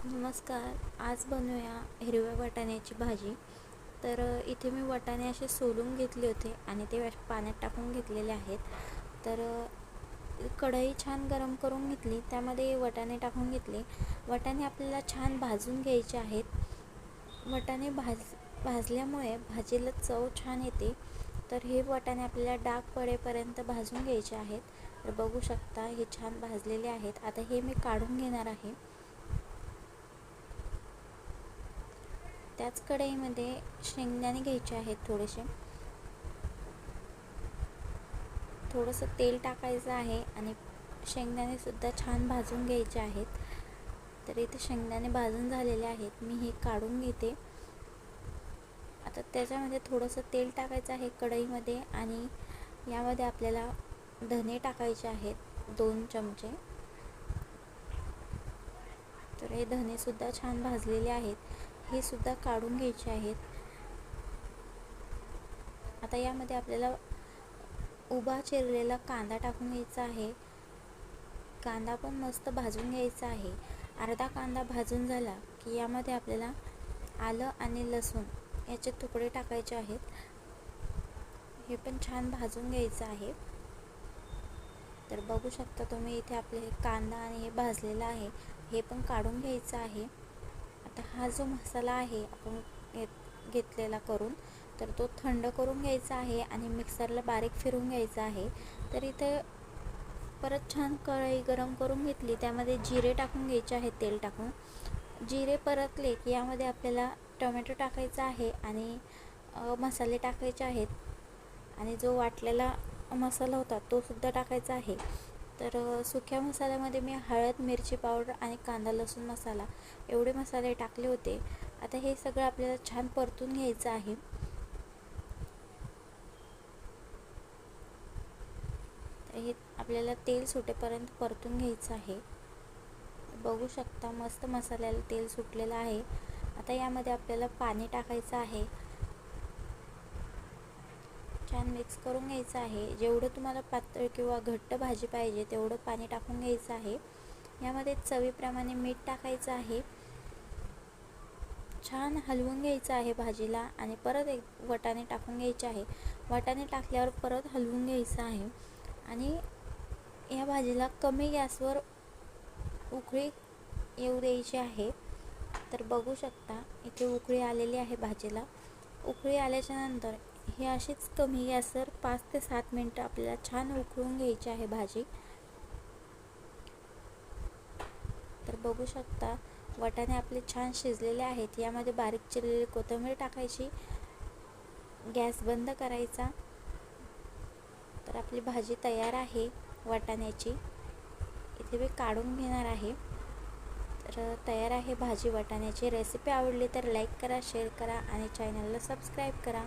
नमस्कार. आज बनवूया हिरव्या वाटाण्याची भाजी. तर इथे मी वाटाणे असे सोलून घेतले होते आणि ते पाण्यात टाकून घेतलेले आहेत. तर कढई छान गरम करून घेतली, त्यामध्ये वाटाणे टाकून घेतले. वाटाणे आपल्याला छान भाजून घ्यायचे आहेत. वाटाणे भाजल्यामुळे भाजीला चव छान येते. तर हे वाटाणे आपल्याला डाग पडेपर्यंत भाजून घ्यायचे आहेत. तर बघू शकता हे छान भाजलेले आहेत. आता हे मी काढून घेणार आहे. त्याच कढईमध्ये शेंगदाणे घ्यायचे आहेत. थोडंसं तेल टाकायचं आहे आणि शेंगदाणे सुद्धा छान भाजून घ्यायचे आहेत. तर इथे शेंगदाणे भाजून झालेले आहेत. मी हे काढून घेते. आता त्याच्यामध्ये थोडंसं तेल टाकायचं आहे कढईमध्ये आणि यामध्ये आपल्याला धने टाकायचे आहेत 2 चमचे. तर हे धने सुद्धा छान भाजलेले आहेत. हे सुद्धा काढून घ्यायचे आहेत. आता यामध्ये आपल्याला उभा चिरलेला कांदा टाकून घ्यायचा आहे. कांदा पण मस्त भाजून घ्यायचा आहे. अर्धा कांदा भाजून झाला की यामध्ये आपल्याला आलं आणि लसूण याचे तुकडे टाकायचे आहेत. हे पण छान भाजून घ्यायचं आहे. तर बघू शकता तुम्ही इथे आपले कांदा आणि हे भाजलेला आहे. हे पण काढून घ्यायचं आहे. आता हा जो मसाला आहे आपण घेतलेला करून, तर तो थंड करून घ्यायचा आहे आणि मिक्सरला बारीक फिरून घ्यायचा आहे. तर इथे परत छान कढई गरम करून घेतली, त्यामध्ये जिरे टाकून घ्यायचे आहेत तेल टाकून. जिरे परतले की यामध्ये आपल्याला टोमॅटो टाकायचा आहे आणि मसाले टाकायचे आहेत आणि जो वाटलेला मसाला होता तो सुद्धा टाकायचा आहे. तर सुक्या मसाल्यामध्ये मी हळद, मिरची पावडर आणि कांदा लसूण मसाला एवढे मसाले टाकले होते. आता हे सगळं आपल्याला छान परतून घ्यायचं आहे. तर हे आपल्याला तेल सुटेपर्यंत परतून घ्यायचं आहे. बघू शकता मस्त मसाल्याला तेल सुटलेलं आहे. आता यामध्ये आपल्याला पाणी टाकायचं आहे. छान मिक्स करून घ्यायचं आहे. जेवढं तुम्हाला पातळ किंवा घट्ट भाजी पाहिजे तेवढं पाणी टाकून घ्यायचं आहे. यामध्ये चवीप्रमाणे मीठ टाकायचं आहे. छान हलवून घ्यायचं आहे भाजीला आणि परत एक वाटाणे टाकून घ्यायचे आहे. वाटाणे टाकल्यावर परत हलवून घ्यायचं आहे आणि या भाजीला कमी गॅसवर उकळी येऊ द्यायची आहे. तर बघू शकता इथे उकळी आलेली आहे भाजीला. उकळी आल्याच्या नंतर ही अशीच कमी गॅसवर 5 ते 7 मिनटं आपल्याला छान उकळून घ्यायची आहे भाजी. तर बघू शकता वाटाणे आपले छान शिजलेले आहेत. यामध्ये बारीक चिरलेली कोथिंबीर टाकायची, गॅस बंद करायचा. तर आपली भाजी तयार आहे वाटाण्याची. इथे मी काढून घेणार आहे. तर तयार आहे भाजी वाटाण्याची. रेसिपी आवडली तर लाईक करा, शेअर करा आणि चॅनलला सबस्क्राईब करा.